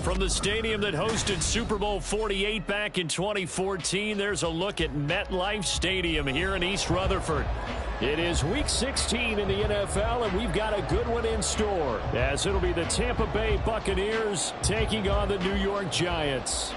From the stadium that hosted Super Bowl 48 back in 2014, there's a look at MetLife Stadium here in East Rutherford. It is Week 16 in the NFL, and we've got a good one in store, as it'll be the Tampa Bay Buccaneers taking on the New York Giants.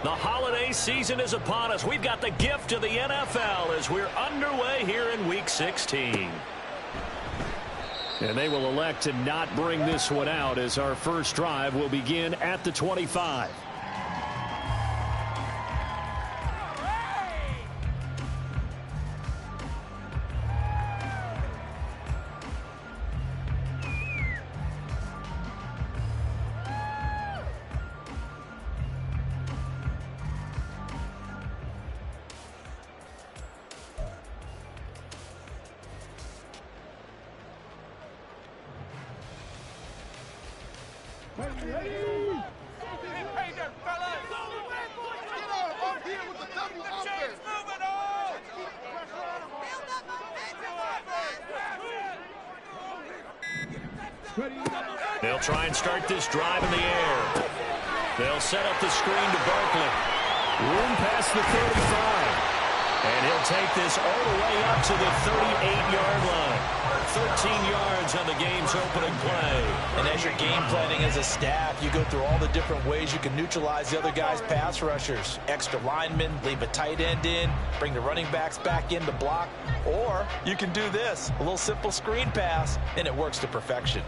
The holiday season is upon us. We've got the gift of the NFL as we're underway here in Week 16. And they will elect to not bring this one out as our first drive will begin at the 25. They'll try and start this drive in the air. They'll set up the screen to Barkley. Room past the 35. And he'll take this all the way up to the 38-yard line. 13 yards on the game's opening play. And as you're game planning as a staff, you go through all the different ways you can neutralize the other guy's pass rushers. Extra linemen, leave a tight end in, bring the running backs back in to block. Or you can do this, a little simple screen pass, and it works to perfection.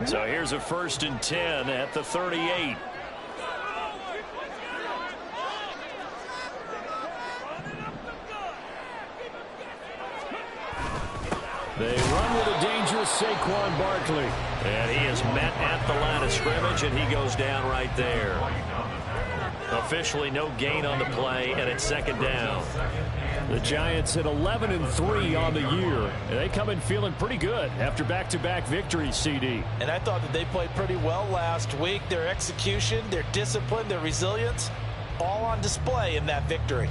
So here's a 1st and 10 at the 38. They run with a dangerous Saquon Barkley. And he is met at the line of scrimmage, and he goes down right there. Officially no gain on the play, and it's 2nd down. The Giants at 11-3 on the year. And they come in feeling pretty good after back-to-back victories, CD. And I thought that they played pretty well last week. Their execution, their discipline, their resilience, all on display in that victory.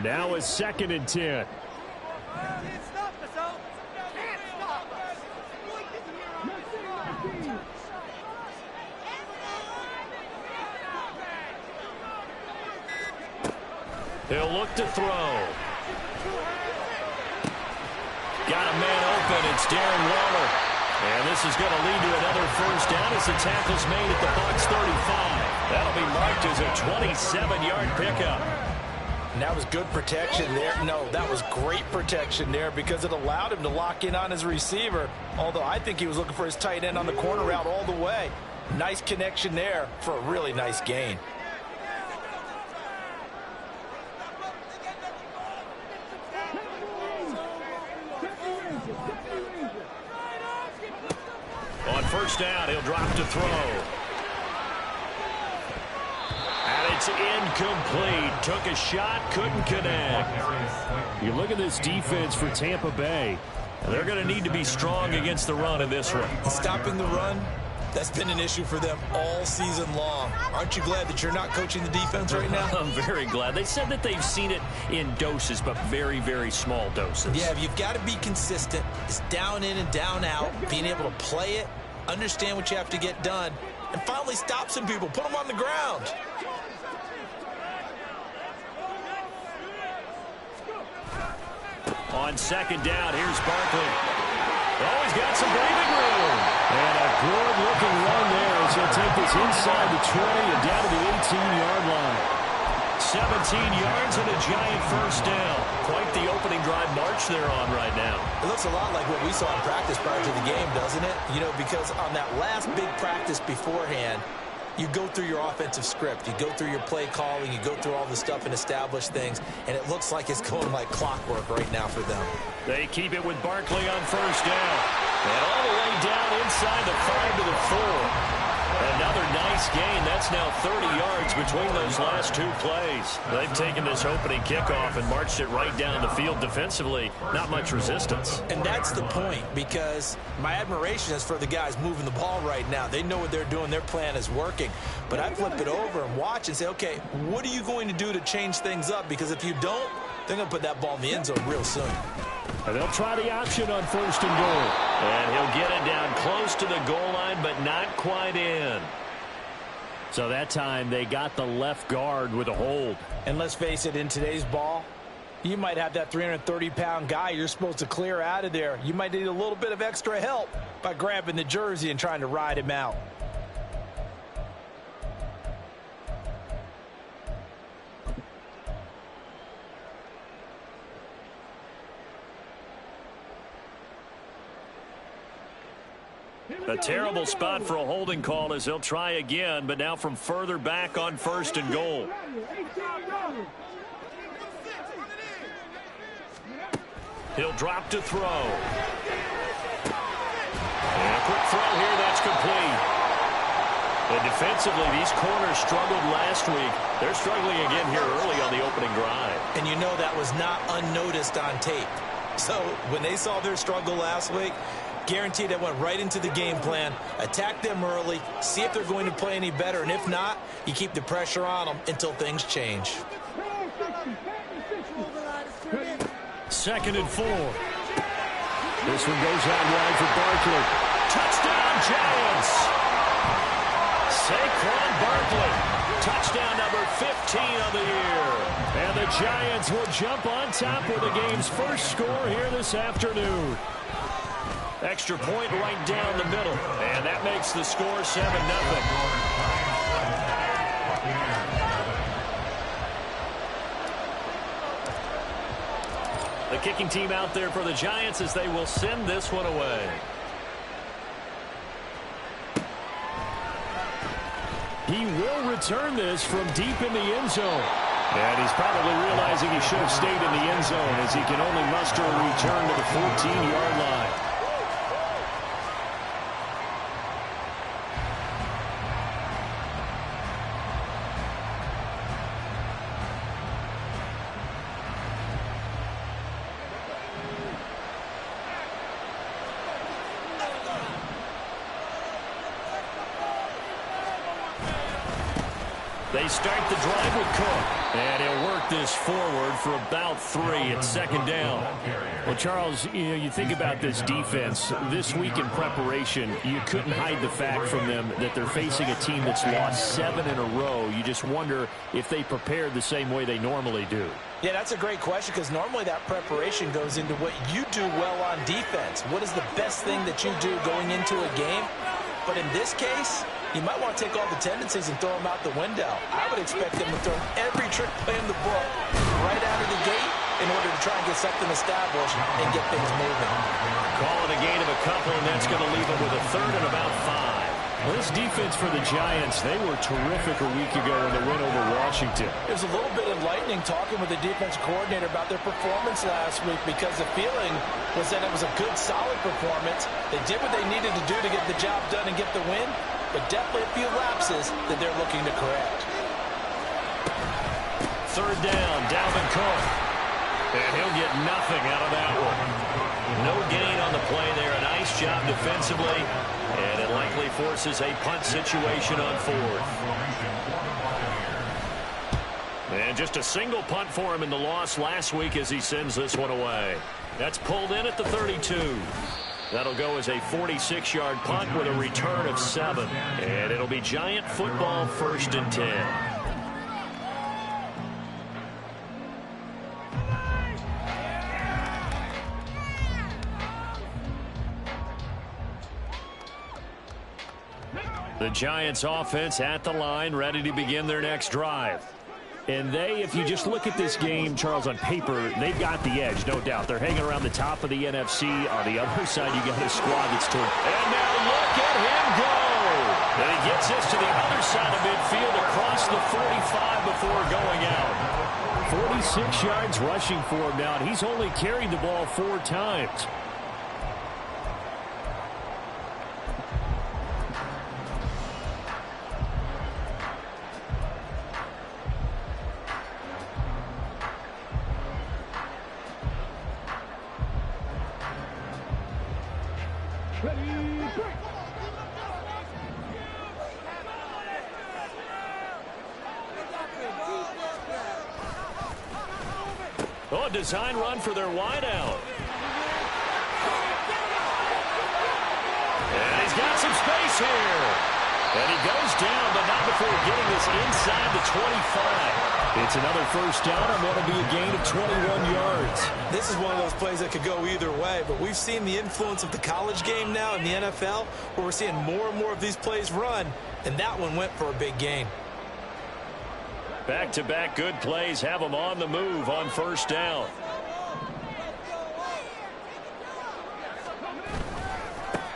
Now is 2nd and 10. He'll look to throw. Got a man open. It's Darren Waller. And this is going to lead to another 1st down as the tackle's made at the Bucs 35. That'll be marked as a 27-yard pickup. And that was good protection there. No, that was great protection there because it allowed him to lock in on his receiver. Although I think he was looking for his tight end on the corner route all the way. Nice connection there for a really nice gain. On 1st down, he'll drop to throw. And it's incomplete. Took a shot, couldn't connect. You look at this defense for Tampa Bay. They're going to need to be strong against the run in this one. Stopping the run, that's been an issue for them all season long. Aren't you glad that you're not coaching the defense right now? I'm very glad. They said that they've seen it in doses, but very, very small doses. Yeah, you've got to be consistent. It's down in and down out, being able to play it, understand what you have to get done, and finally stop some people, put them on the ground. On 2nd down, here's Barkley. Oh, he's got some breathing room. And a good-looking run there as he'll take this inside the 20 and down to the 18-yard line. 17 yards and a Giant 1st down. Quite the opening drive march they're on right now. It looks a lot like what we saw in practice prior to the game, doesn't it? You know, because on that last big practice beforehand, you go through your offensive script. You go through your play calling. You go through all the stuff and establish things. And it looks like it's going like clockwork right now for them. They keep it with Barkley on 1st down. And all the way down inside the 5 to the 4. Another nice gain. That's now 30 yards between those last two plays. They've taken this opening kickoff and marched it right down the field defensively. Not much resistance. And that's the point, because my admiration is for the guys moving the ball right now. They know what they're doing. Their plan is working. But I flip it over and watch and say, okay, what are you going to do to change things up? Because if you don't, they're going to put that ball in the end zone real soon. And they'll try the option on 1st and goal. And he'll get it down close to the goal line, but not quite in. So that time they got the left guard with a hold. And let's face it, in today's ball, you might have that 330-pound guy you're supposed to clear out of there. You might need a little bit of extra help by grabbing the jersey and trying to ride him out. A terrible spot for a holding call as they'll try again, but now from further back on 1st and goal. He'll drop to throw. And a quick throw here, that's complete. And defensively, these corners struggled last week. They're struggling again here early on the opening drive. And you know that was not unnoticed on tape. So when they saw their struggle last week, guaranteed that went right into the game plan. Attack them early, see if they're going to play any better, and if not, you keep the pressure on them until things change. 2nd and 4. This one goes out wide for Barkley. Touchdown, Giants! Saquon Barkley, touchdown number 15 of the year. And the Giants will jump on top with the game's first score here this afternoon. Extra point right down the middle. And that makes the score 7-0. The kicking team out there for the Giants as they will send this one away. He will return this from deep in the end zone. And he's probably realizing he should have stayed in the end zone as he can only muster a return to the 14-yard line. They start the drive with Cook. And he'll work this forward for about 3 at 2nd down. Well, Charles, you think about this defense. This week in preparation, you couldn't hide the fact from them that they're facing a team that's lost 7 in a row. You just wonder if they prepared the same way they normally do. Yeah, that's a great question, because normally that preparation goes into what you do well on defense. What is the best thing that you do going into a game? But in this case, you might want to take all the tendencies and throw them out the window. I would expect them to throw every trick play in the book right out of the gate in order to try and get something established and get things moving. Call it a gain of a couple, and that's going to leave them with a 3rd and about 5. Well, this defense for the Giants, they were terrific a week ago in the win over Washington. It was a little bit enlightening talking with the defense coordinator about their performance last week, because the feeling was that it was a good, solid performance. They did what they needed to do to get the job done and get the win, but definitely a few lapses that they're looking to correct. 3rd down, Dalvin Cook. And he'll get nothing out of that one. No gain on the play there. A nice job defensively. And it likely forces a punt situation on 4th. And just a single punt for him in the loss last week as he sends this one away. That's pulled in at the 32. That'll go as a 46-yard punt with a return of 7. And it'll be Giant football 1st and 10. The Giants offense at the line, ready to begin their next drive. And they, if you just look at this game, Charles, on paper, they've got the edge, no doubt. They're hanging around the top of the NFC. On the other side, you got a squad that's toward. And now look at him go. And he gets this to the other side of midfield across the 45 before going out. 46 yards rushing for him now, and he's only carried the ball 4 times. Oh, a design run for their wideout. And he's got some space here. And he goes down, but not before getting this inside the 25. It's another first down and what'll be a gain of 21 yards. This is one of those plays that could go either way, but we've seen the influence of the college game now in the NFL, where we're seeing more and more of these plays run, and that one went for a big gain. Back-to-back good plays have them on the move on first down.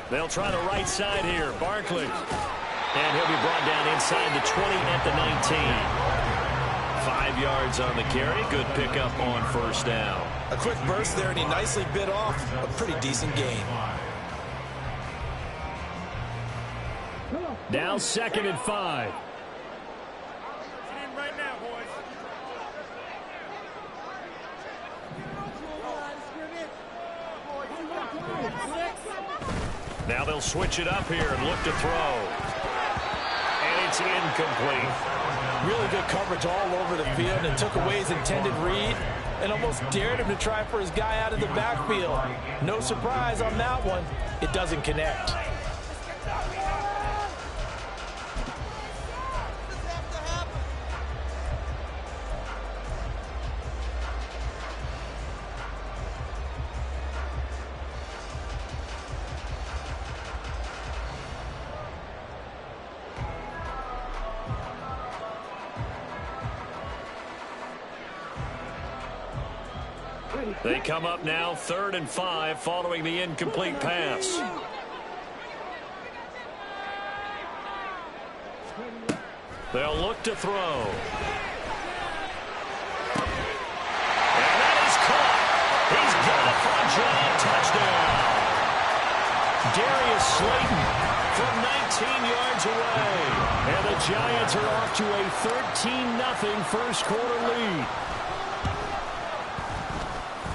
They'll try the right side here. Barkley. And he'll be brought down inside the 20 at the 19. 5 yards on the carry. Good pickup on first down. A quick burst there, and he nicely bit off a pretty decent gain. Now 2nd and 5. Now they'll switch it up here and look to throw. And it's incomplete. Really good coverage all over the field, and took away his intended read and almost dared him to try for his guy out of the backfield. No surprise on that one. It doesn't connect. They come up now 3rd and 5 following the incomplete pass. They'll look to throw. And that is caught. He's got it for a giant touchdown. Darius Slayton from 19 yards away. And the Giants are off to a 13-0 first quarter lead.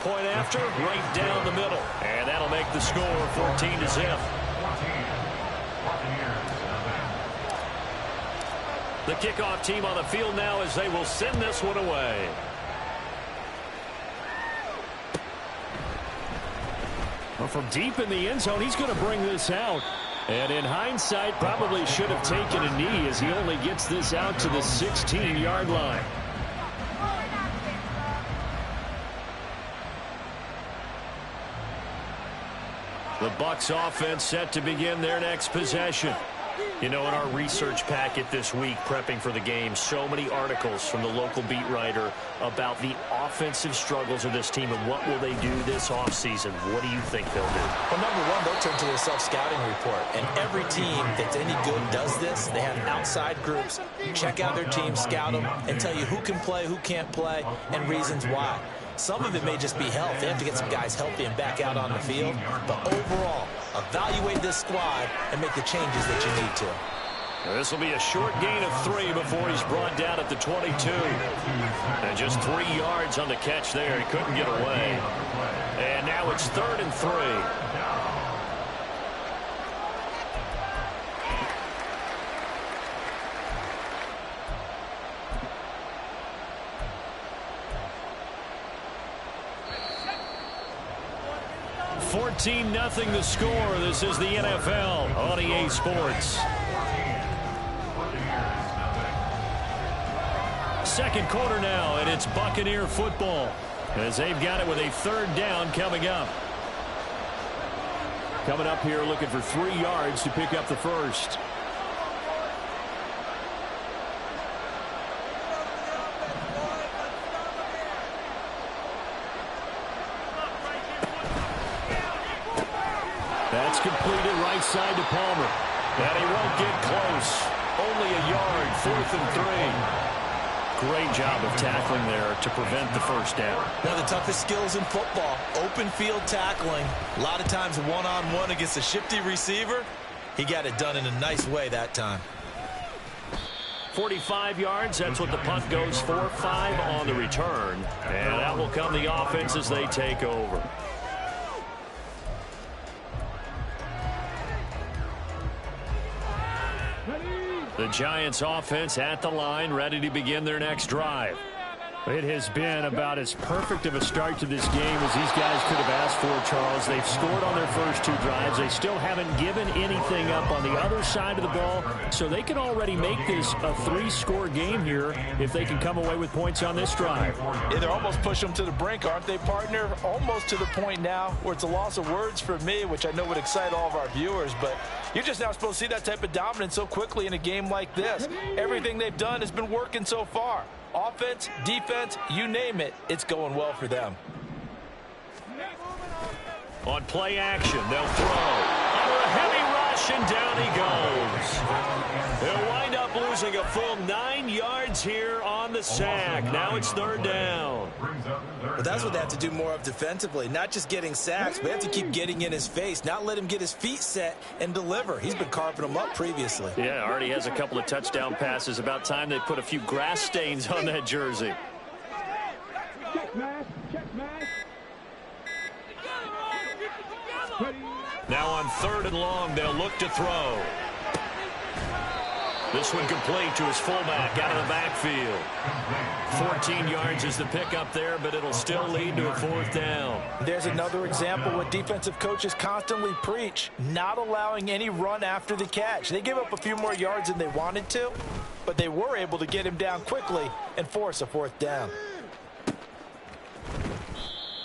Point after, right down the middle. And that'll make the score 14-0. The kickoff team on the field now as they will send this one away. Well, from deep in the end zone, he's going to bring this out. And in hindsight, probably should have taken a knee as he only gets this out to the 16-yard line. The Bucs offense set to begin their next possession. You know, in our research packet this week, prepping for the game, so many articles from the local beat writer about the offensive struggles of this team and what will they do this offseason. What do you think they'll do? Well, number one, they'll turn to their self-scouting report. And every team that's any good does this. They have outside groups, check out their team, scout them, and tell you who can play, who can't play, and reasons why. Some of it may just be health. They have to get some guys healthy and back out on the field. But overall, evaluate this squad and make the changes that you need to. This will be a short gain of 3 before he's brought down at the 22. And just 3 yards on the catch there. He couldn't get away. And now it's 3rd and 3. $14-0 the score. This is the NFL on EA Sports. Second quarter now, and it's Buccaneer football as they've got it with a 3rd down coming up. Coming up here looking for 3 yards to pick up the first. That's completed right side to Palmer. And he won't get close. Only a yard, 4th and 3. Great job of tackling there to prevent the first down. One of the toughest skills in football, open field tackling. A lot of times one-on-one against a shifty receiver. He got it done in a nice way that time. 45 yards, that's what the punt goes for. 5 on the return. And that will come the offense as they take over. The Giants offense at the line, ready to begin their next drive. It has been about as perfect of a start to this game as these guys could have asked for, Charles. They've scored on their first 2 drives. They still haven't given anything up on the other side of the ball, so they can already make this a 3-score game here if they can come away with points on this drive. Yeah, they're almost pushing them to the brink, aren't they, partner? Almost to the point now where it's a loss of words for me, which I know would excite all of our viewers, but you're just now supposed to see that type of dominance so quickly in a game like this. Everything they've done has been working so far. Offense, defense, you name it, it's going well for them. On play action, they'll throw. Under a heavy rush, and down he goes. They'll wind up losing a full 9 yards here on the sack. Now it's 3rd down. But that's what they have to do more of defensively. Not just getting sacks, but they have to keep getting in his face. Not let him get his feet set and deliver. He's been carping them up previously. Yeah, already has a couple of touchdown passes. About time they put a few grass stains on that jersey. Now on 3rd and long, they'll look to throw. This one complete to his fullback out of the backfield. 14 yards is the pickup there, but it'll still lead to a 4th down. There's another example what defensive coaches constantly preach, not allowing any run after the catch. They gave up a few more yards than they wanted to, but they were able to get him down quickly and force a 4th down.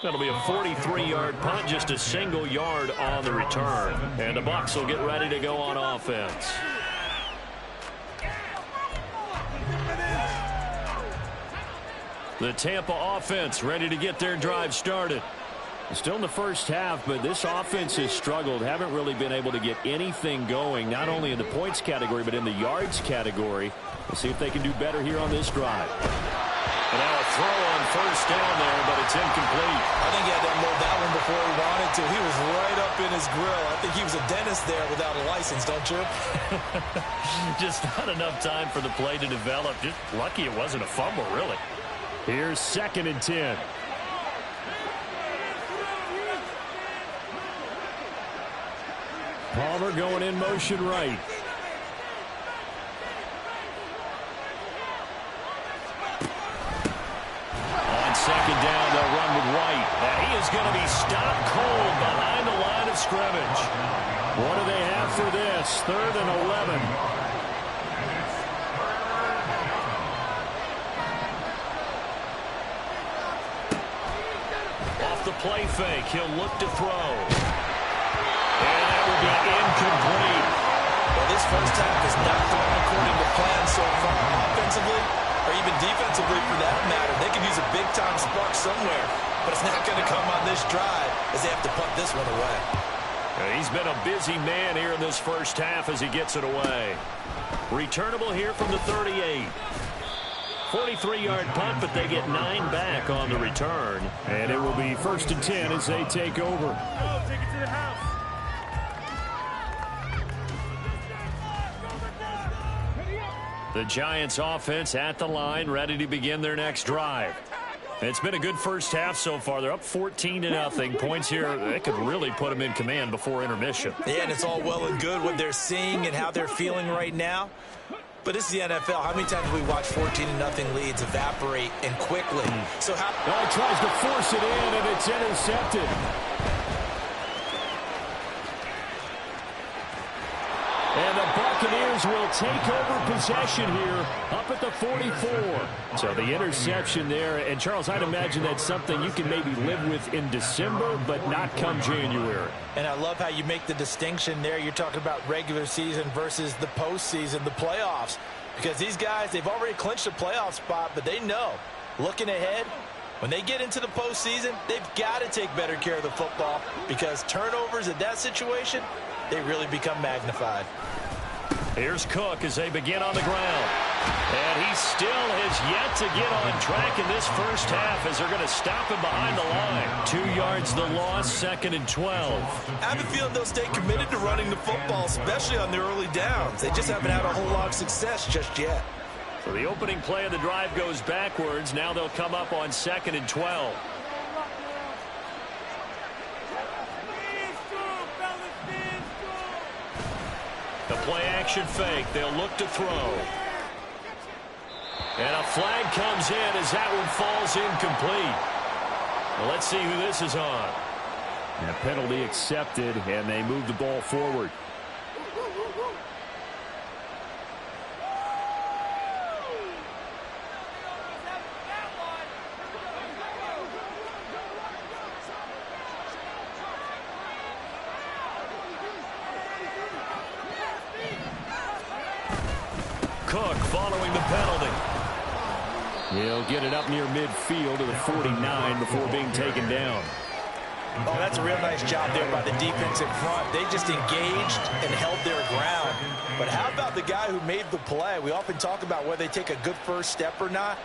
That'll be a 43-yard punt, just a single yard on the return. And the Bucs will get ready to go on offense. The Tampa offense ready to get their drive started. Still in the first half, but this offense has struggled. Haven't really been able to get anything going, not only in the points category, but in the yards category. We'll see if they can do better here on this drive. And now a throw on 1st down there, but it's incomplete. I think he had to unload that one before he wanted to. He was right up in his grill. I think he was a dentist there without a license, don't you? Just not enough time for the play to develop. Just lucky it wasn't a fumble, really. Here's 2nd and 10. Palmer going in motion right. On 2nd down, they'll run with White. And he is going to be stopped cold behind the line of scrimmage. What do they have for this? 3rd and 11. Off the play fake, he'll look to throw. And that will be incomplete. Well, this first half has not gone according to plan so far offensively, or even defensively for that matter. They can use a big-time spark somewhere, but it's not going to come on this drive as they have to punt this one away. He's been a busy man here in this first half as he gets it away. Returnable here from the 38. 43-yard punt, but they get 9 back on the return. And it will be 1st and 10 as they take over. Take it to the house. The Giants offense at the line, ready to begin their next drive. It's been a good first half so far. They're up 14-0. Points here, they could really put them in command before intermission. Yeah, and it's all well and good what they're seeing and how they're feeling right now. But this is the NFL. How many times have we watched 14-0 leads evaporate and quickly? So how... Oh, he tries to force it in, and it's intercepted. And the Buccaneers will take over possession here up at the 44. So the interception there. And, Charles, I'd imagine that's something you can maybe live with in December, but not come January. And I love how you make the distinction there. You're talking about regular season versus the postseason, the playoffs. Because these guys, they've already clinched a playoff spot, but they know, looking ahead, when they get into the postseason, they've got to take better care of the football because turnovers in that situation, they really become magnified. Here's Cook as they begin on the ground. And he still has yet to get on track in this first half as they're going to stop him behind the line. 2 yards the loss, 2nd and 12. I have a feeling they'll stay committed to running the football, especially on their early downs. They just haven't had a whole lot of success just yet. So the opening play of the drive goes backwards. Now they'll come up on 2nd and 12. The play action fake. They'll look to throw. And a flag comes in as that one falls incomplete. Well, let's see who this is on. And a penalty accepted, and they move the ball forward. Cook following the penalty. He'll get it up near midfield to the 49 before being taken down. Oh, that's a real nice job there by the defense in front. They just engaged and held their ground. But how about the guy who made the play? We often talk about whether they take a good first step or not.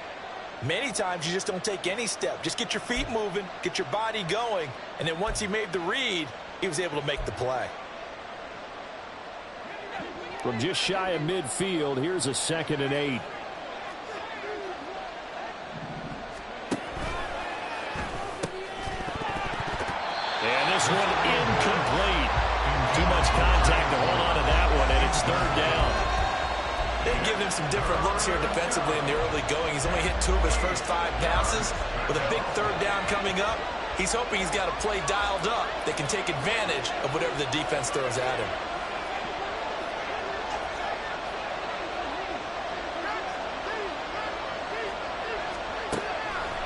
Many times you just don't take any step. Just get your feet moving, get your body going, and then once he made the read, he was able to make the play. From just shy of midfield, here's a 2nd and 8. And this one incomplete. Too much contact to hold on to that one, and it's 3rd down. They give him some different looks here defensively in the early going. He's only hit 2 of his first 5 passes. With a big 3rd down coming up, he's hoping he's got a play dialed up that can take advantage of whatever the defense throws at him.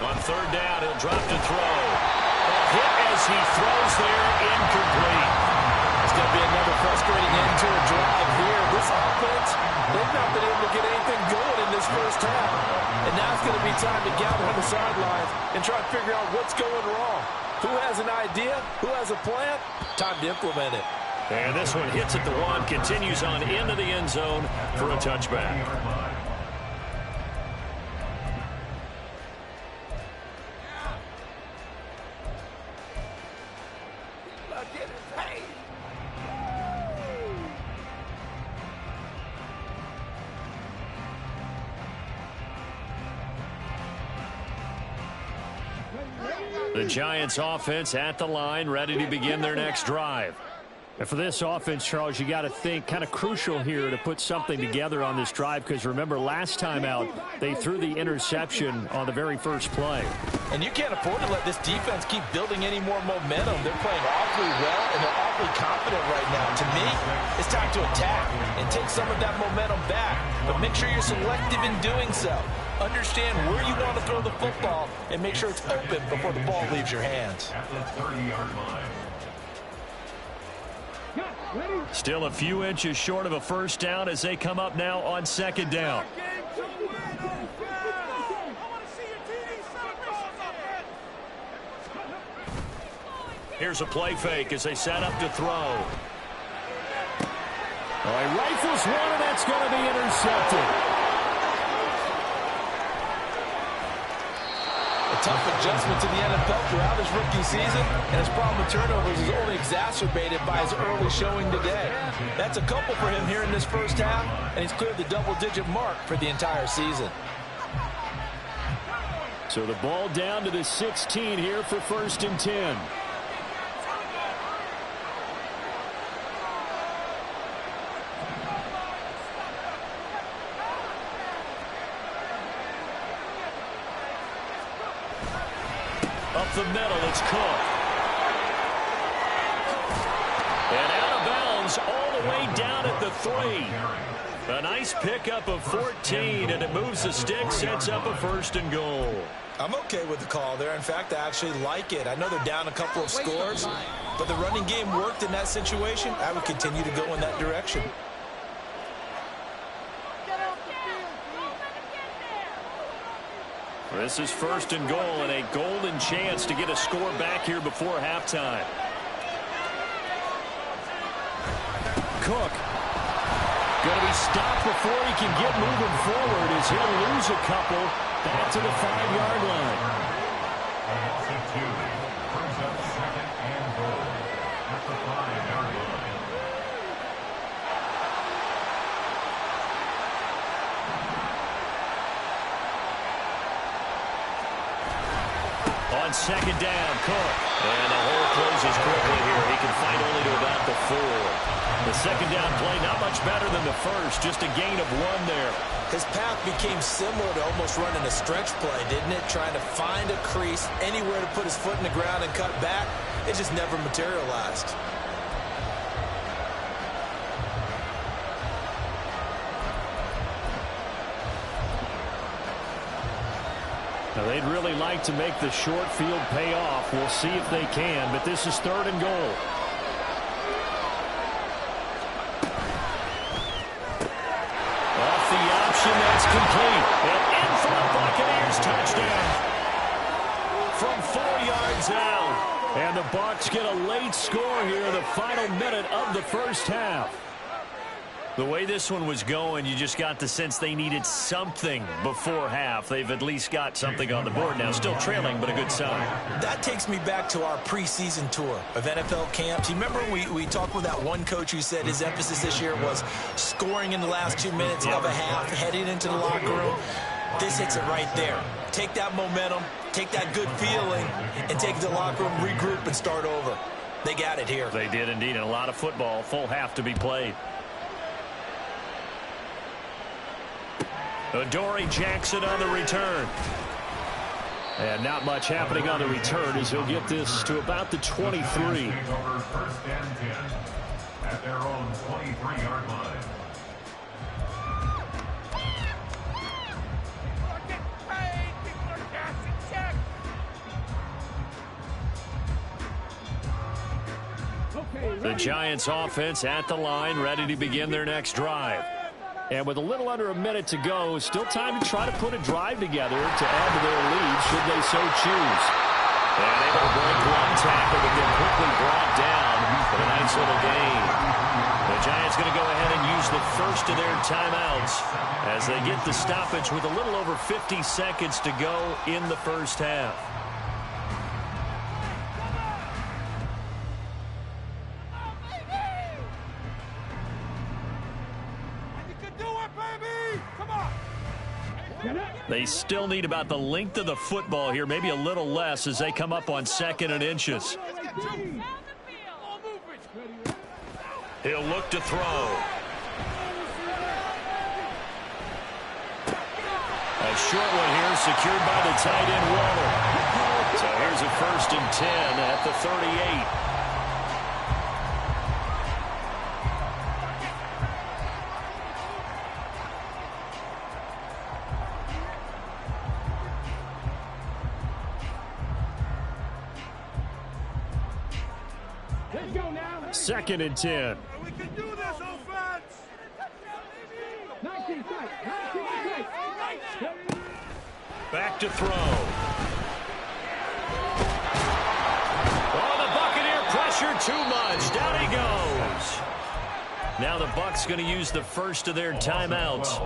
On 3rd down, he'll drop to throw. Hit as he throws there, incomplete. It's going to be another frustrating end to a drive here. This offense, they've not been able to get anything going in this first half. And now it's going to be time to gather on the sidelines and try to figure out what's going wrong. Who has an idea? Who has a plan? Time to implement it. And this one hits at the 1, continues on into the end zone for a touchback. The Giants offense at the line, ready to begin their next drive. And for this offense, Charles, you got to think kind of crucial here to put something together on this drive, because remember last time out they threw the interception on the very first play. And you can't afford to let this defense keep building any more momentum. They're playing awfully well, and they're awfully confident right now. To me, it's time to attack and take some of that momentum back. But make sure you're selective in doing so. Understand where you want to throw the football and make sure it's open before the ball leaves your hands. Still a few inches short of a first down as they come up now on 2nd down. Here's a play fake as they set up to throw. All right, rifles one, and that's going to be intercepted. A tough adjustment to the NFL throughout his rookie season, and his problem with turnovers is only exacerbated by his early showing today. That's a couple for him here in this first half, and he's cleared the double-digit mark for the entire season. So the ball down to the 16 here for 1st and 10. Up the middle, it's Cook. And out of bounds all the way down at the 3. A nice pickup of 14, and it moves the stick, sets up a 1st and goal. I'm okay with the call there. In fact, I actually like it. I know they're down a couple of scores, but the running game worked in that situation. I would continue to go in that direction. This is 1st and goal, and a golden chance to get a score back here before halftime. Cook going to be stopped before he can get moving forward as he'll lose a couple back to the 5-yard line. On 2nd down, Cook. And the hole closes quickly here. He can find only to about the 4. The 2nd down play, not much better than the first. Just a gain of 1 there. His path became similar to almost running a stretch play, didn't it? Trying to find a crease, anywhere to put his foot in the ground and cut back. It just never materialized. Now, they'd really like to make the short field pay off. We'll see if they can, but this is 3rd and goal. Off the option, that's complete. And in for the Buccaneers touchdown. From 4 yards out. And the Bucs get a late score here in the final minute of the first half. The way this one was going, you just got the sense they needed something before half. They've at least got something on the board now. Still trailing, but a good sign. That takes me back to our preseason tour of NFL camps. You remember we talked with that one coach who said his emphasis this year was scoring in the last 2 minutes of a half, heading into the locker room. This hits it right there. Take that momentum, take that good feeling, and take it to the locker room, regroup, and start over. They got it here. They did indeed, and a lot of football. Full half to be played. Adoree Jackson on the return. And not much happening on the return as he'll get this to about the 23. First and 10 at their own 23-yard line. The Giants offense at the line, ready to begin their next drive. And with a little under a minute to go, still time to try to put a drive together to add to their lead should they so choose. And able to break 1 tackle, but then quickly brought down for a nice little gain. The Giants going to go ahead and use the first of their timeouts as they get the stoppage with a little over 50 seconds to go in the first half. They still need about the length of the football here, maybe a little less as they come up on 2nd and inches. He'll look to throw. A short one here secured by the tight end Waller. So here's a 1st and 10 at the 38. Second and 10. We can do this, offense! Back to throw. Oh, the Buccaneer pressure too much. Down he goes. Now the Bucs going to use the first of their timeouts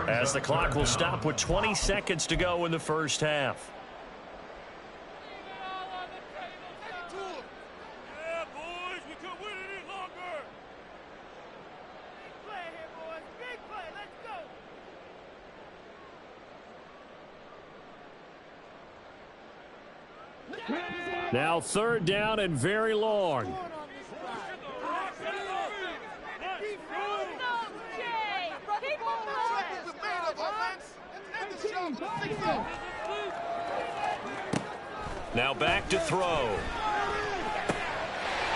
as the clock will stop with 20 seconds to go in the first half. Now 3rd down and very long. Now back to throw.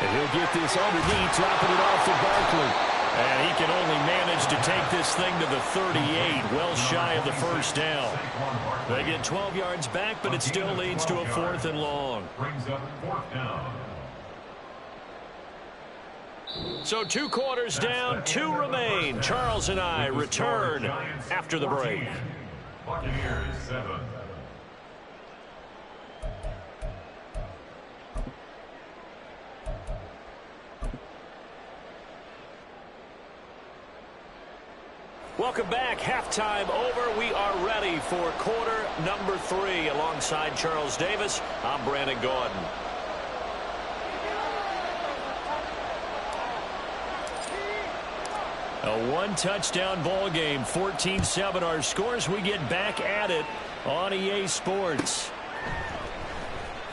And he'll get this underneath, dropping it off to Barkley. And he can only manage to take this thing to the 38, well shy of the first down. They get 12 yards back, but it still leads to a 4th and long. Brings up 4th down. So 2 quarters down, 2 remain. Charles and I return after the break. Buccaneers 7. Welcome back. Halftime over. We are ready for quarter number 3. Alongside Charles Davis, I'm Brandon Gordon. A 1-touchdown ball game, 14-7 our scores. We get back at it on EA Sports.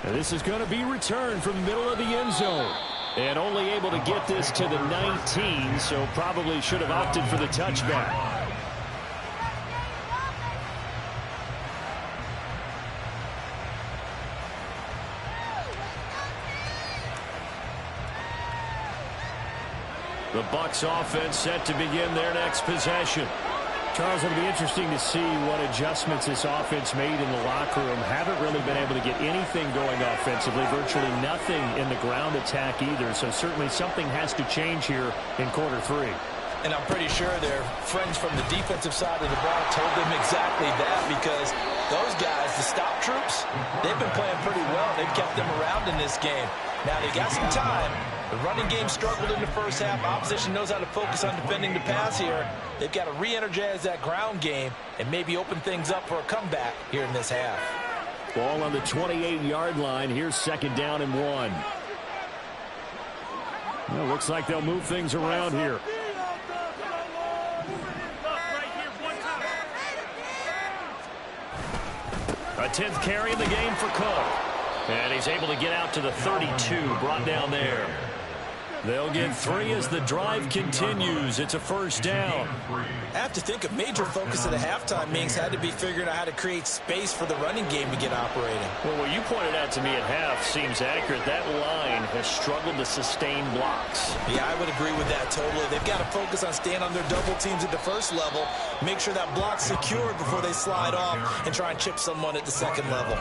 And this is going to be returned from the middle of the end zone. And only able to get this to the 19, so probably should have opted for the touchback. The Bucs offense set to begin their next possession. Charles, it'll be interesting to see what adjustments this offense made in the locker room. Haven't really been able to get anything going offensively, virtually nothing in the ground attack either. So certainly something has to change here in quarter three. And I'm pretty sure their friends from the defensive side of the ball told them exactly that, because those guys, the stop troops, they've been playing pretty well. They've kept them around in this game. Now they got some time. The running game struggled in the first half. Opposition knows how to focus on defending the pass here. They've got to re-energize that ground game and maybe open things up for a comeback here in this half. Ball on the 28-yard line. Here's 2nd down and 1. Well, looks like they'll move things around here. A 10th carry in the game for Cook. And he's able to get out to the 32, brought down there. They'll get 3 as the drive continues. It's a 1st down. I have to think a major focus of the halftime meetings had to be figuring out how to create space for the running game to get operating. Well, what you pointed out to me at half seems accurate. That line has struggled to sustain blocks. Yeah, I would agree with that totally. They've got to focus on staying on their double teams at the first level, make sure that block's secure before they slide off, and try and chip someone at the second level.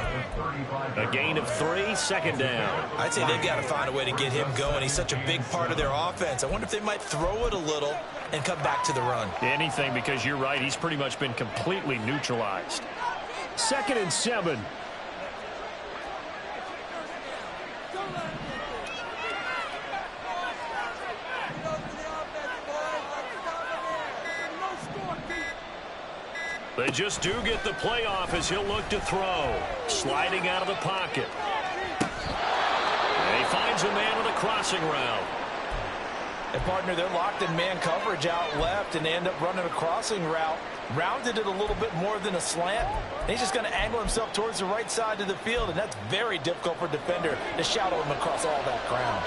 A gain of 3, 2nd down. I'd say they've got to find a way to get him going. He's such a big part of their offense. I wonder if they might throw it a little and come back to the run. Anything, because you're right, he's pretty much been completely neutralized. 2nd and 7. They just do get the playoff as he'll look to throw. Sliding out of the pocket. And he finds a man on the crossing route. And, partner, they're locked in man coverage out left, and they end up running a crossing route. Rounded it a little bit more than a slant. And he's just going to angle himself towards the right side of the field, and that's very difficult for a defender to shadow him across all that ground.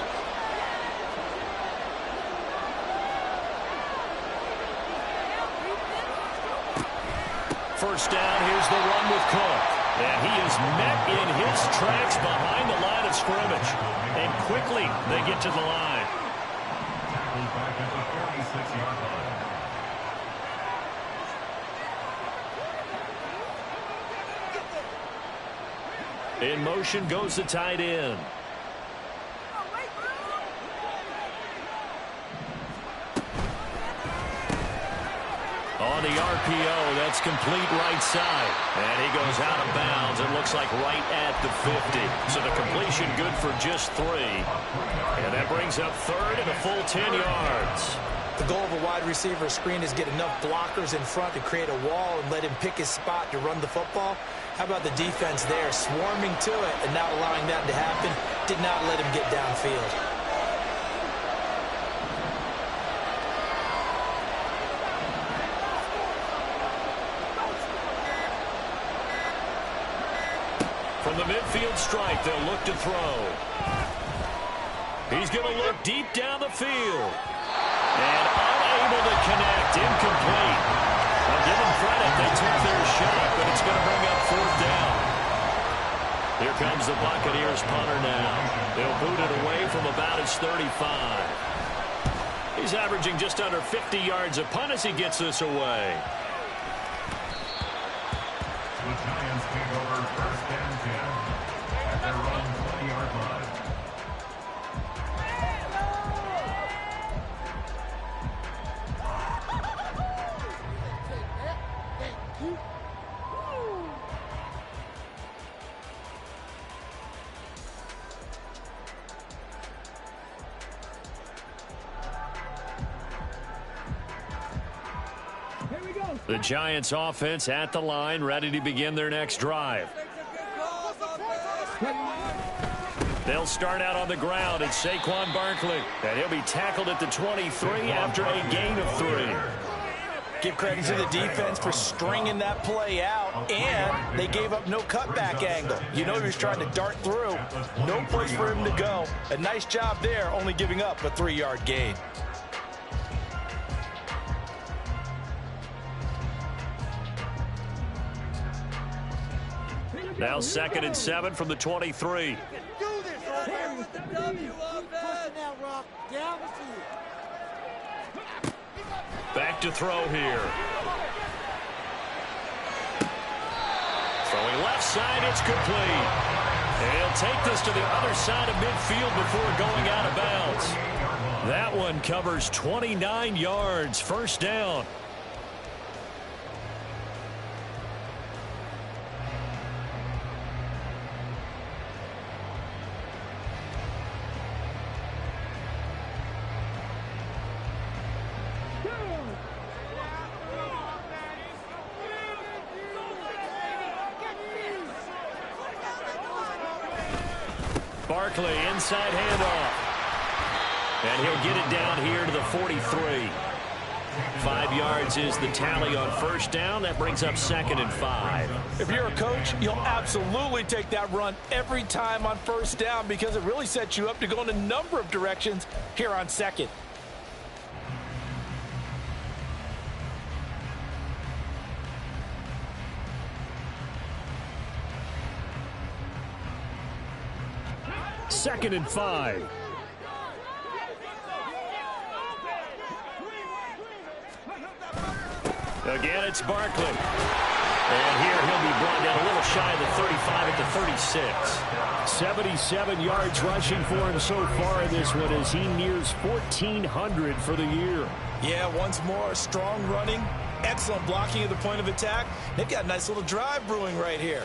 First down, here's the run with Cook. And he is met in his tracks behind the line of scrimmage. And quickly they get to the line. Back at the 46-yard line. In motion goes the tight end. On the RPO, that's complete right side. And he goes out of bounds. It looks like right at the 50. So the completion good for just 3. And that brings up 3rd and a full 10 yards. The goal of a wide receiver screen is get enough blockers in front to create a wall and let him pick his spot to run the football. How about the defense there, swarming to it and not allowing that to happen? Did not let him get downfield. From the midfield stripe, they'll look to throw. He's going to look deep down the field. And unable to connect, incomplete. I'll give them credit, they took their shot, but it's going to bring up 4th down. Here comes the Buccaneers punter now. They'll boot it away from about his 35. He's averaging just under 50 yards a punt as he gets this away. The Giants take over 1st and 10 at their own 20-yard line. The Giants offense at the line, ready to begin their next drive. They'll start out on the ground. It's Saquon Barkley. And he'll be tackled at the 23 after a gain of 3. Give credit to the defense for stringing that play out, and they gave up no cutback angle. You know he was trying to dart through. No place for him to go. A nice job there, only giving up a 3-yard gain. Now 2nd and 7 from the 23. Back to throw here. Throwing left side, it's complete. And he'll take this to the other side of midfield before going out of bounds. That one covers 29 yards, first down. Barkley, inside handoff. And he'll get it down here to the 43. 5 yards is the tally on first down. That brings up 2nd and 5. If you're a coach, you'll absolutely take that run every time on first down because it really sets you up to go in a number of directions here on 2nd. Second and 5. Again, it's Barkley. And here he'll be brought down a little shy of the 35 at the 36. 77 yards rushing for him so far in this one as he nears 1,400 for the year. Yeah, once more, strong running, excellent blocking at the point of attack. They've got a nice little drive brewing right here.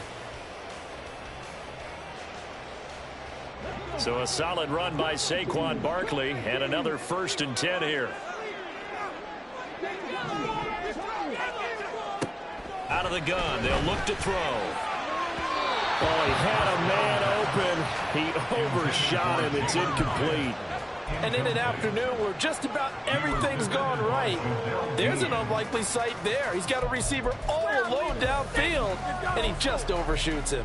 So a solid run by Saquon Barkley and another 1st and 10 here. Out of the gun, they'll look to throw. Oh, he had a man open. He overshot him. It's incomplete. And in an afternoon where just about everything's gone right, there's an unlikely sight there. He's got a receiver all alone downfield, and he just overshoots him.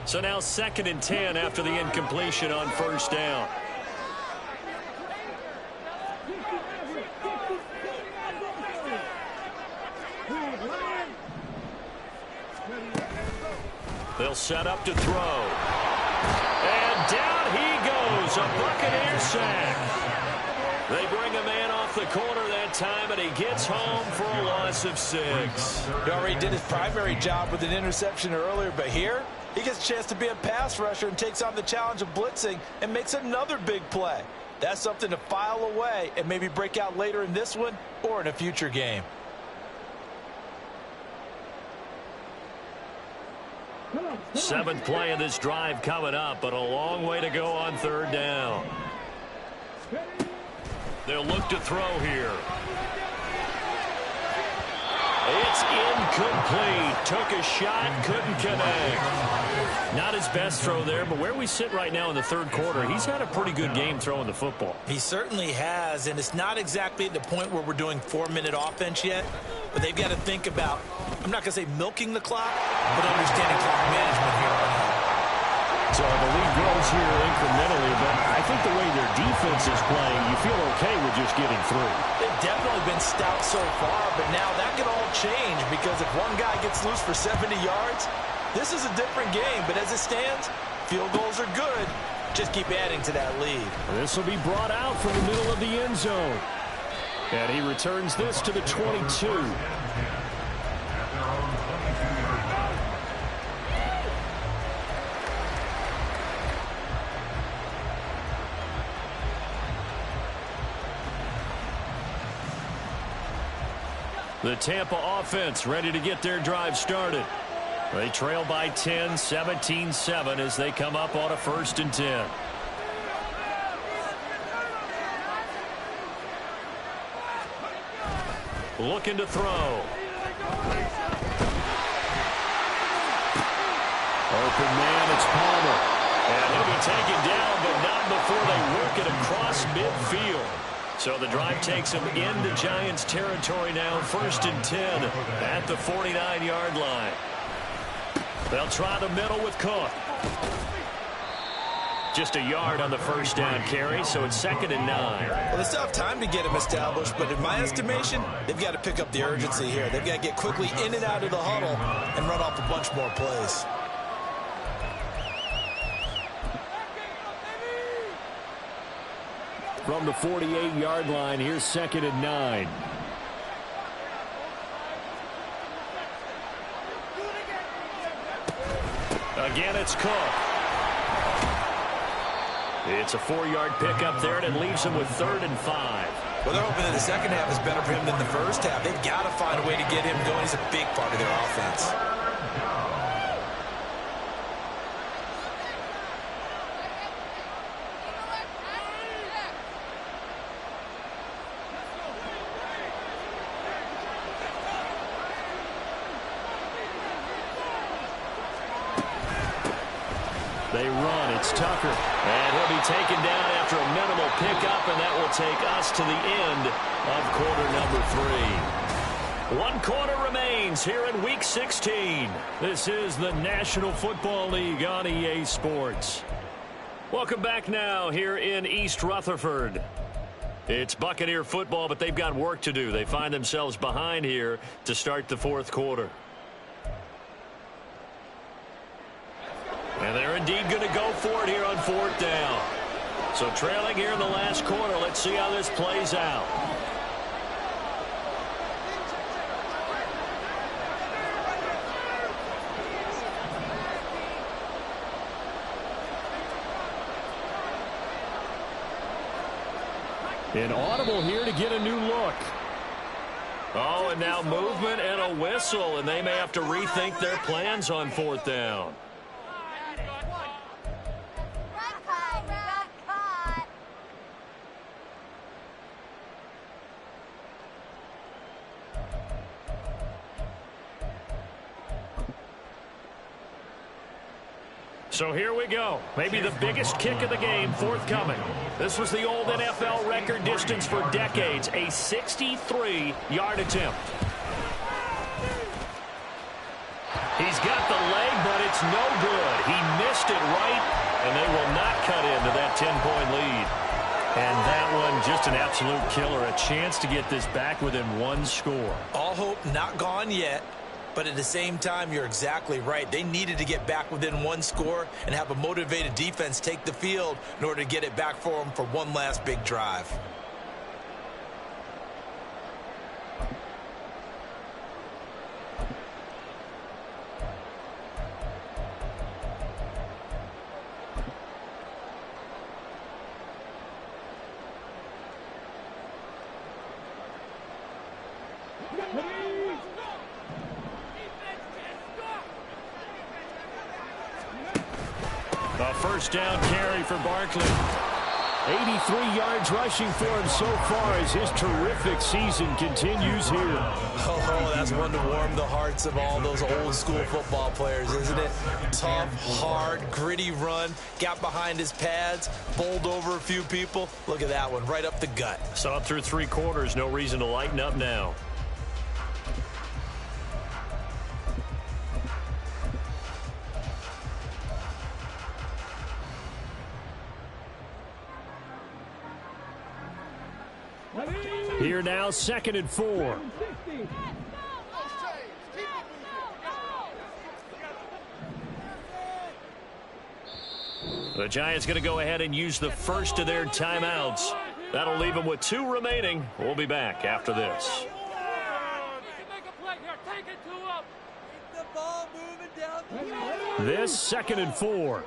So now 2nd and 10 after the incompletion on first down. They'll set up to throw. And down he goes, a Buccaneer sack. They bring a man off the corner that time, and he gets home for a loss of 6. He already did his primary job with an interception earlier, but here he gets a chance to be a pass rusher and takes on the challenge of blitzing and makes another big play. That's something to file away and maybe break out later in this one or in a future game. Seventh play of this drive coming up, but a long way to go on third down. They'll look to throw here. It's incomplete. Took a shot, couldn't connect. Not his best throw there, but where we sit right now in the third quarter, he's had a pretty good game throwing the football. He certainly has, and it's not exactly at the point where we're doing 4-minute offense yet, but they've got to think about, I'm not going to say milking the clock, but understanding clock management here on out. So the lead grows here incrementally, but I think the way their defense is playing, you feel okay with just getting through. They've definitely been stout so far, but now that can all change because if one guy gets loose for 70 yards, this is a different game. But as it stands, field goals are good. Just keep adding to that lead. This will be brought out from the middle of the end zone. And he returns this to the 22. The Tampa offense ready to get their drive started. They trail by 10, 17-7 as they come up on a 1st and 10. looking to throw. Open man, it's Palmer. And he'll be taken down, but not before they work it across midfield. So the drive takes him into Giants territory now, 1st and 10 at the 49-yard line. They'll try the middle with Cook. Just a yard on the first down carry, so it's 2nd and 9. Well, they still have time to get him established, but in my estimation, they've got to pick up the urgency here. They've got to get quickly in and out of the huddle and run off a bunch more plays. From the 48-yard line, here's 2nd and 9. Again, it's Cook. It's a 4-yard pickup there, and it leaves him with 3rd and 5. Well, they're hoping that the second half is better for him than the first half. They've got to find a way to get him going. He's a big part of their offense. They run. It's Tucker. And he'll be taken down after a minimal pickup, and that will take us to the end of quarter number 3. 1 quarter remains here in Week 16. This is the National Football League on EA Sports. Welcome back now here in East Rutherford. It's Buccaneer football, but they've got work to do. They find themselves behind here to start the 4th quarter. And they're indeed going to go for it here on 4th down. So trailing here in the last quarter. Let's see how this plays out. An audible here to get a new look. Oh, and now movement and a whistle, and they may have to rethink their plans on 4th down. So here we go. Maybe the biggest kick of the game forthcoming. This was the old NFL record distance for decades, a 63-yard attempt. He's got the leg, but it's no good. He missed it right, and they will not cut into that 10-point lead. And that one, just an absolute killer. A chance to get this back within 1 score. All hope not gone yet. But at the same time, you're exactly right. They needed to get back within 1 score and have a motivated defense take the field in order to get it back for them for one last big drive. A first down carry for Barkley. 83 yards rushing for him so far as his terrific season continues here. Oh, that's one to warm the hearts of all those old school football players, isn't it? Tough, hard, gritty run, got behind his pads, bowled over a few people. Look at that one, right up the gut. Saw it through 3 quarters, no reason to lighten up now. Here now, 2nd and 4. The Giants going to go ahead and use the first of their timeouts. That'll leave them with 2 remaining. We'll be back after this. This 2nd and 4.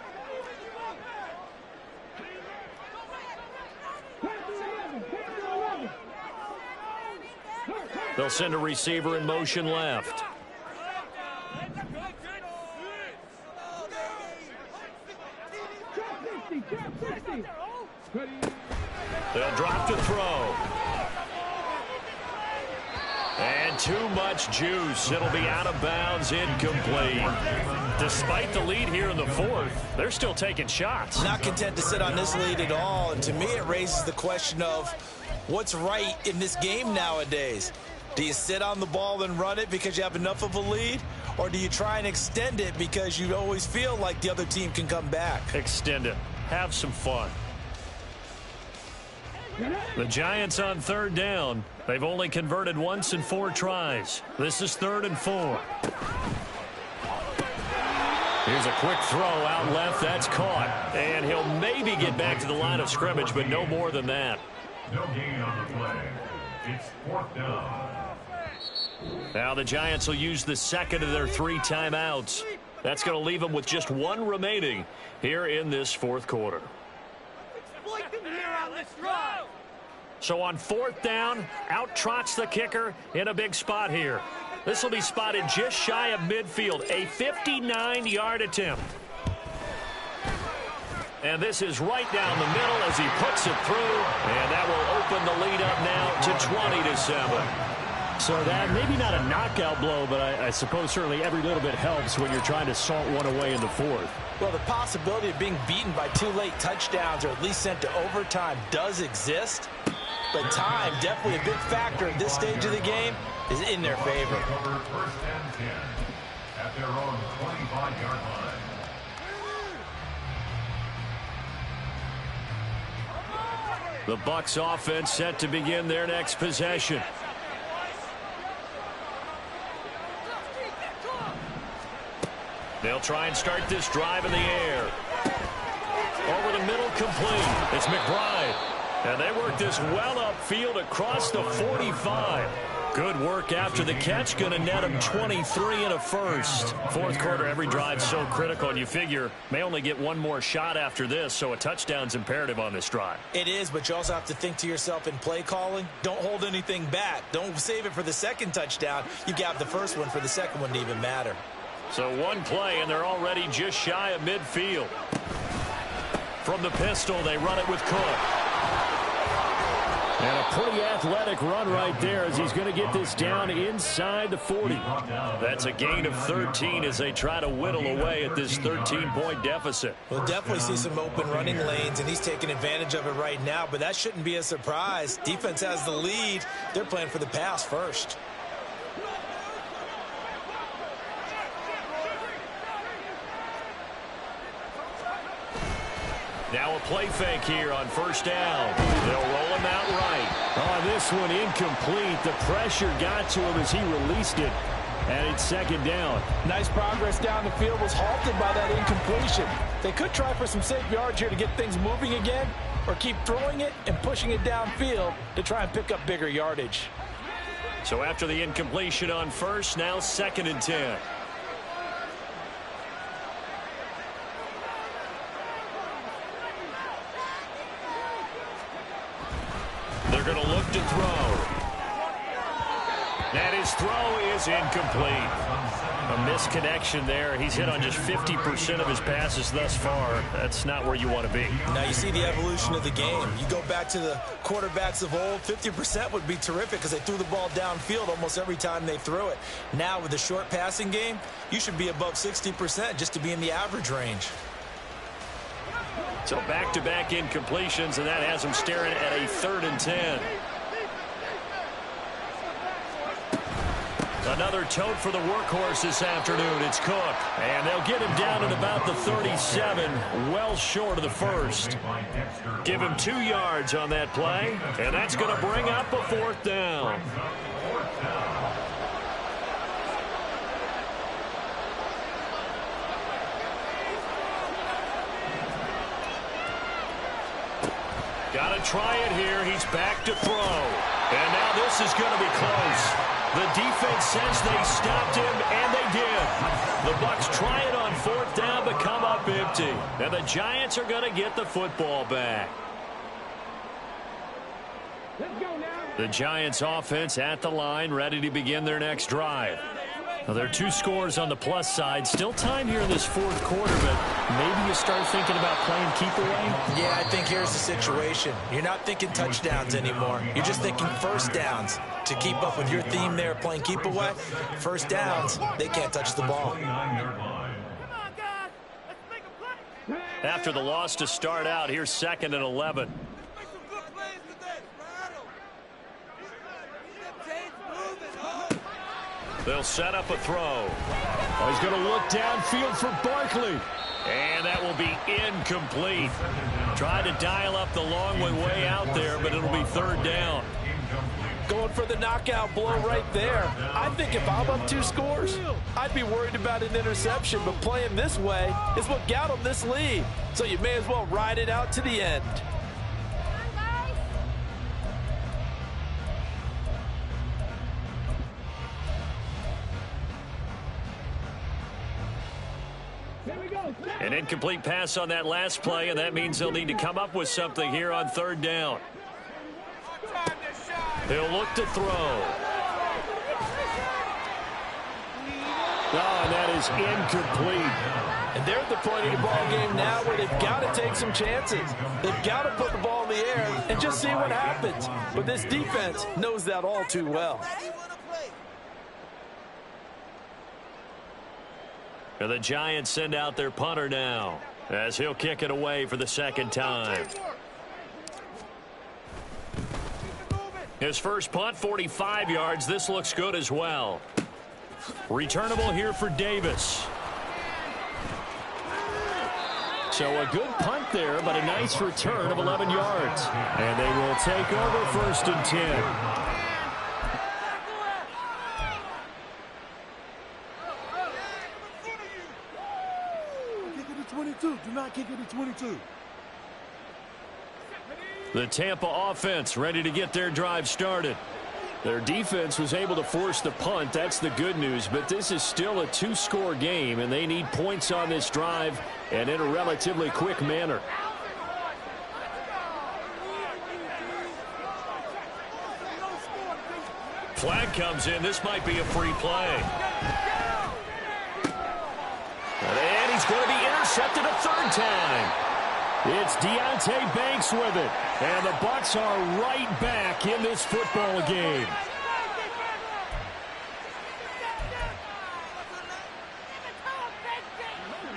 They'll send a receiver in motion left. They'll drop to throw. And too much juice. It'll be out of bounds, incomplete. Despite the lead here in the fourth, they're still taking shots. Not content to sit on this lead at all. And to me, it raises the question of what's right in this game nowadays. Do you sit on the ball and run it because you have enough of a lead? Or do you try and extend it because you always feel like the other team can come back? Extend it. Have some fun. The Giants on third down. They've only converted once in 4 tries. This is 3rd and 4. Here's a quick throw out left. That's caught. And he'll maybe get back to the line of scrimmage, but no more than that. No gain on the play. It's 4th down. Now the Giants will use the second of their 3 timeouts. That's going to leave them with just 1 remaining here in this 4th quarter. So on 4th down, out trots the kicker in a big spot here. This will be spotted just shy of midfield, a 59-yard attempt. And this is right down the middle as he puts it through, and that will open the lead up now to 20-7. So that maybe not a knockout blow, but I suppose certainly every little bit helps when you're trying to salt one away in the fourth. Well, the possibility of being beaten by 2 late touchdowns or at least sent to overtime does exist. But time, definitely a big factor at this stage of the game, is in their favor. Over 1st and 10 at their own 25-yard line. The Bucs offense set to begin their next possession. They'll try and start this drive in the air. Over the middle, complete. It's McBride. And they work this well upfield across the 45. Good work after the catch. Going to net him 23 and a first. 4th quarter, every drive so critical. And you figure may only get 1 more shot after this, so a touchdown's imperative on this drive. It is, but you also have to think to yourself in play calling, don't hold anything back. Don't save it for the second touchdown. You got the first one for the second one to even matter. So 1 play, and they're already just shy of midfield. From the pistol, they run it with Cook. And a pretty athletic run right there as he's going to get this down inside the 40. That's a gain of 13 as they try to whittle away at this 13-point deficit. We'll definitely see some open running lanes, and he's taking advantage of it right now, but that shouldn't be a surprise. Defense has the lead. They're playing for the pass first. Now a play fake here on 1st down. They'll roll him out right. Oh, this one incomplete. The pressure got to him as he released it. And it's 2nd down. Nice progress down the field, was halted by that incompletion. They could try for some safe yards here to get things moving again, or keep throwing it and pushing it downfield to try and pick up bigger yardage. So after the incompletion on 1st, now 2nd and 10. They're going to look to throw. And his throw is incomplete. A misconnection there. He's hit on just 50% of his passes thus far. That's not where you want to be. Now you see the evolution of the game. You go back to the quarterbacks of old, 50% would be terrific because they threw the ball downfield almost every time they threw it. Now with the short passing game, you should be above 60% just to be in the average range. So back-to-back incompletions, and that has him staring at a 3rd and 10. Another tote for the workhorse this afternoon. It's Cook. And they'll get him down at about the 37, well short of the first. Give him 2 yards on that play, and that's going to bring up a 4th down. Got to try it here. He's back to throw. And now this is going to be close. The defense says they stopped him, and they did. The Bucs try it on 4th down, but come up empty. And the Giants are going to get the football back. The Giants offense at the line, ready to begin their next drive. Well, there are 2 scores on the plus side. Still time here in this fourth quarter, but maybe you start thinking about playing keep away? Yeah, I think here's the situation. You're not thinking touchdowns anymore. You're just thinking first downs. To keep up with your theme there, playing keep away, first downs, they can't touch the ball. After the loss to start out, here's 2nd and 11. They'll set up a throw. Oh, he's going to look downfield for Barkley. And that will be incomplete. Tried to dial up the long way out there, but it'll be 3rd down. Going for the knockout blow right there. I think if I'm up 2 scores, I'd be worried about an interception, but playing this way is what got them this lead. So you may as well ride it out to the end. An incomplete pass on that last play, and that means they'll need to come up with something here on 3rd down. They'll look to throw. Oh, and that is incomplete. And they're at the point of the ball game now where they've got to take some chances. They've got to put the ball in the air and just see what happens. But this defense knows that all too well. And the Giants send out their punter now as he'll kick it away for the 2nd time. His first punt, 45 yards. This looks good as well. Returnable here for Davis. So a good punt there, but a nice return of 11 yards. And they will take over 1st and 10. Kick it to 22. Do not kick it to 22. The Tampa offense ready to get their drive started. Their defense was able to force the punt. That's the good news. But this is still a 2-score game, and they need points on this drive and in a relatively quick manner. Flag comes in. This might be a free play. And he's going to be intercepted a 3rd time. It's Deontay Banks with it. And the Bucs are right back in this football game.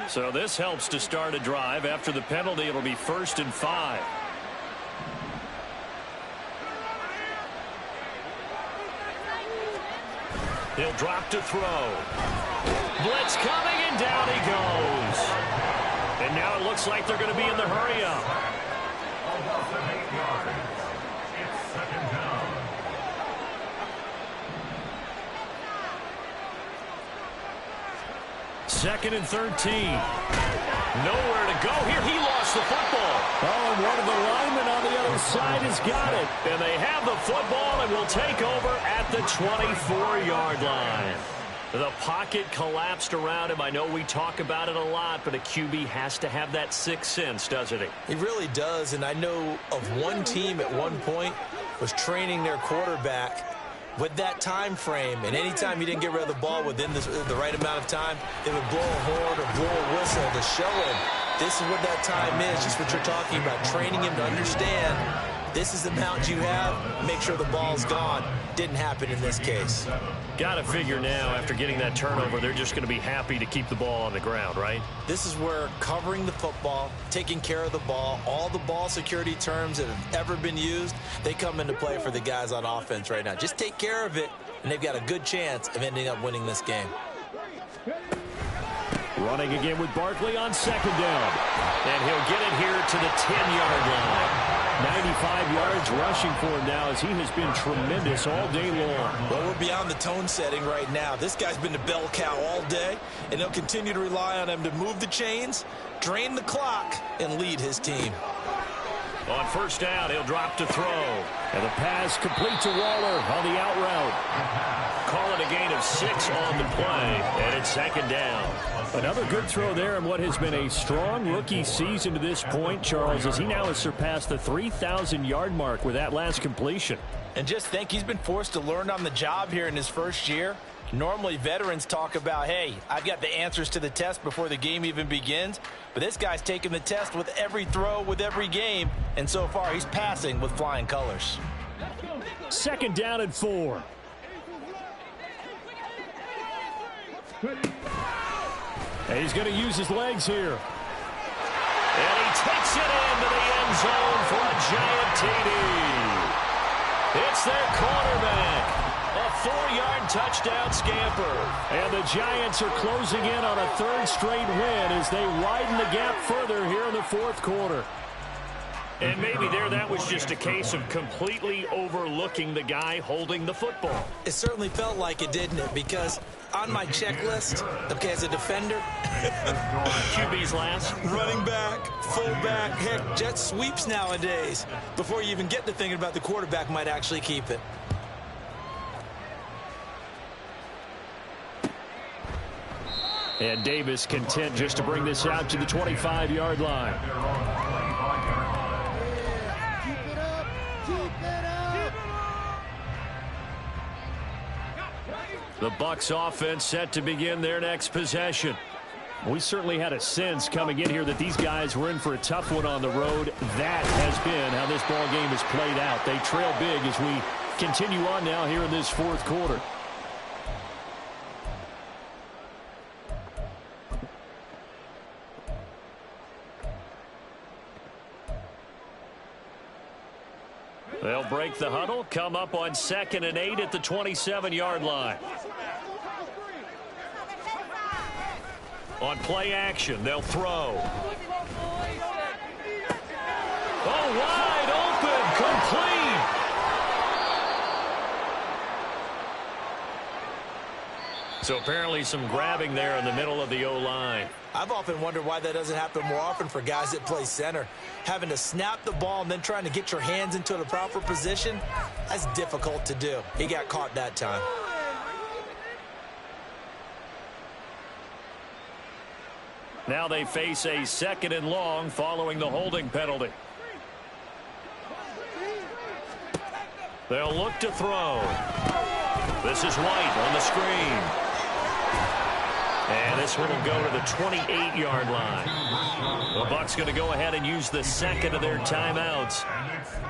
So this helps to start a drive. After the penalty, it'll be 1st and 5. He'll drop to throw. Blitz coming, and down he goes. And now it looks like they're going to be in the hurry-up. Second and 13. Nowhere to go here. He lost the football. Oh, and one of the linemen on the other side has got it. And they have the football and will take over at the 24-yard line. The pocket collapsed around him. I know we talk about it a lot, but a QB has to have that 6th sense, doesn't he? He really does, and I know of one team at one point was training their quarterback with that time frame, and anytime he didn't get rid of the ball within the right amount of time, they would blow a horn or blow a whistle to show him this is what that time is, just what you're talking about, training him to understand this is the amount you have, make sure the ball's gone. Didn't happen in this case. Got to figure now, after getting that turnover, they're just going to be happy to keep the ball on the ground, right? This is where covering the football, taking care of the ball, all the ball security terms that have ever been used, they come into play for the guys on offense right now. Just take care of it, and they've got a good chance of ending up winning this game. Running again with Barkley on 2nd down. And he'll get it here to the 10-yard line. 95 yards rushing for him now as he has been tremendous all day long. Well, we're beyond the tone setting right now. This guy's been the bell cow all day, and they'll continue to rely on him to move the chains, drain the clock, and lead his team. On 1st down, he'll drop to throw. And the pass complete to Waller on the out route. Call it a gain of 6 on the play, and it's 2nd down. Another good throw there in what has been a strong rookie season to this point, Charles, as he now has surpassed the 3,000-yard mark with that last completion. And just think, he's been forced to learn on the job here in his first year. Normally, veterans talk about, hey, I've got the answers to the test before the game even begins. But this guy's taking the test with every throw, with every game. And so far, he's passing with flying colors. 2nd down and 4. And he's going to use his legs here. And he takes it into the end zone for a giant TD. It's their quarterback. A 4-yard touchdown scamper. And the Giants are closing in on a 3rd straight win as they widen the gap further here in the 4th quarter. And maybe that was just a case of completely overlooking the guy holding the football. It certainly felt like it, didn't it? Because on my checklist, okay, as a defender, QB's last. running back, fullback, heck, jet sweeps nowadays. Before you even get to thinking about the quarterback might actually keep it. And Davis content just to bring this out to the 25-yard line. Keep it up. Keep it up. The Bucs offense set to begin their next possession. We certainly had a sense coming in here that these guys were in for a tough one on the road. That has been how this ball game has played out. They trail big as we continue on now here in this 4th quarter. They'll break the huddle, come up on 2nd and 8 at the 27-yard line. On play action, they'll throw. Oh, wide open, complete. So apparently some grabbing there in the middle of the O-line. I've often wondered why that doesn't happen more often for guys that play center. Having to snap the ball and then trying to get your hands into the proper position, that's difficult to do. He got caught that time. Now they face a 2nd and long following the holding penalty. They'll look to throw. This is White on the screen. And this one will go to the 28-yard line. The Bucs going to go ahead and use the 2nd of their timeouts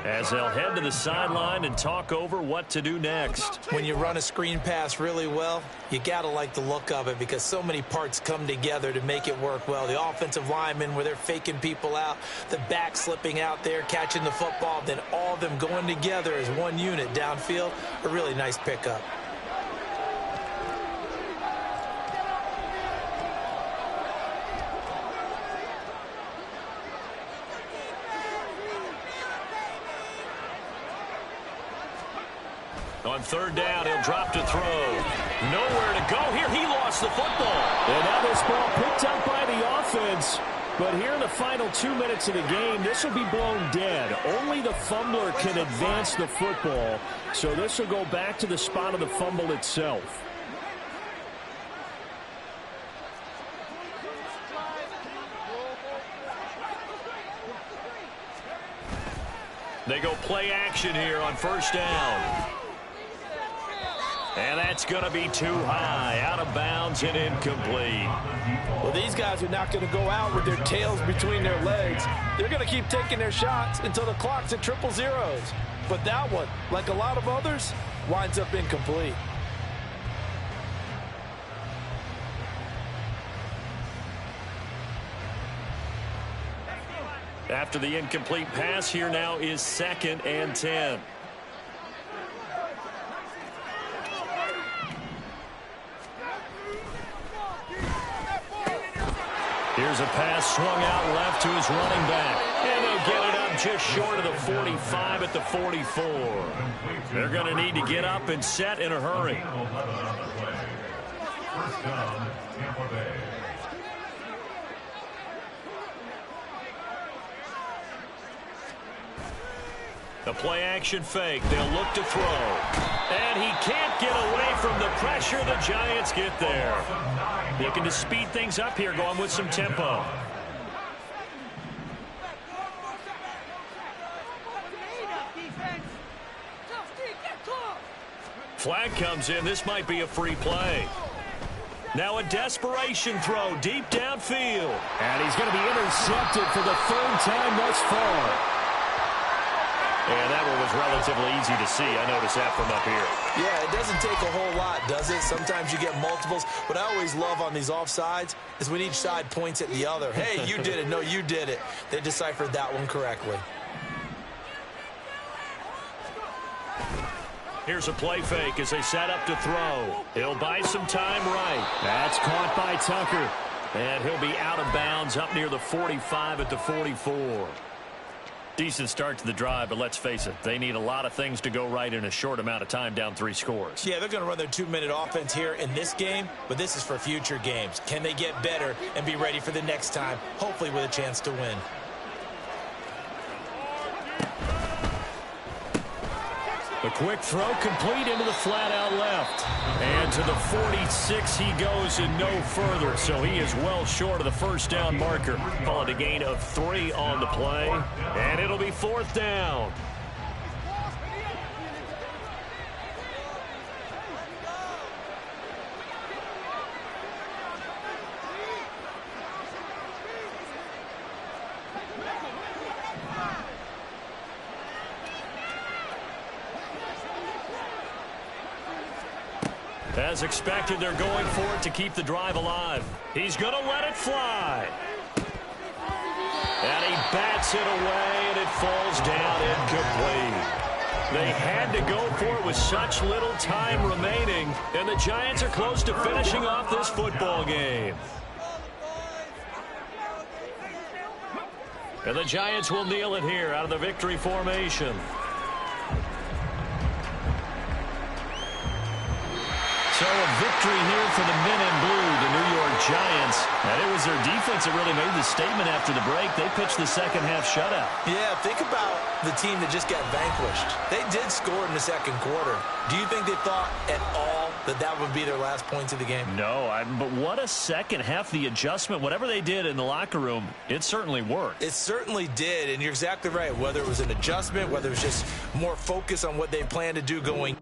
as they'll head to the sideline and talk over what to do next. When you run a screen pass really well, you got to like the look of it because so many parts come together to make it work well. The offensive linemen where they're faking people out, the back slipping out there, catching the football, then all of them going together as one unit downfield, a really nice pickup. On 3rd down, he'll drop to throw. Nowhere to go here. He lost the football. And now this ball picked up by the offense. But here in the final 2 minutes of the game, this will be blown dead. Only the fumbler can advance the football. So this will go back to the spot of the fumble itself. They go play action here on 1st down. And that's going to be too high, out of bounds and incomplete. Well, these guys are not going to go out with their tails between their legs. They're going to keep taking their shots until the clock's at 000. But that one, like a lot of others, winds up incomplete. After the incomplete pass, here now is 2nd and 10. Here's a pass swung out left to his running back. And they'll get it up just short of the 45 at the 44. They're going to need to get up and set in a hurry. 1st down, Tampa Bay. The play action fake. They'll look to throw. And he can't get away from the pressure. The Giants get there. Looking to speed things up here, going with some tempo. flag comes in. This might be a free play. Now a desperation throw deep downfield. And he's going to be intercepted for the third time thus far. And that one was relatively easy to see. I noticed that from up here. Yeah, it doesn't take a whole lot, does it? Sometimes you get multiples. What I always love on these offsides is when each side points at the other. Hey, you did it. No, you did it. They deciphered that one correctly. Here's a play fake as they set up to throw. He'll buy some time right. That's caught by Tucker. And he'll be out of bounds up near the 45 at the 44. Decent start to the drive, but let's face it, they need a lot of things to go right in a short amount of time, down 3 scores. Yeah, they're going to run their 2-minute offense here in this game, but this is for future games. Can they get better and be ready for the next time, hopefully with a chance to win? The quick throw complete into the flat out left. And to the 46 he goes and no further. So he is well short of the first down marker. Call it a gain of 3 on the play. And it'll be 4th down. As expected, they're going for it to keep the drive alive. He's going to let it fly. And he bats it away, and it falls down incomplete. They had to go for it with such little time remaining, and the Giants are close to finishing off this football game. And the Giants will kneel it here out of the victory formation. So a victory here for the men in blue, the New York Giants. And it was their defense that really made the statement after the break. They pitched the second half shutout. Yeah, think about the team that just got vanquished. They did score in the second quarter. Do you think they thought at all that that would be their last points of the game? No, but what a second half. The adjustment, whatever they did in the locker room, it certainly worked. It certainly did, and you're exactly right. Whether it was an adjustment, whether it was just more focus on what they planned to do going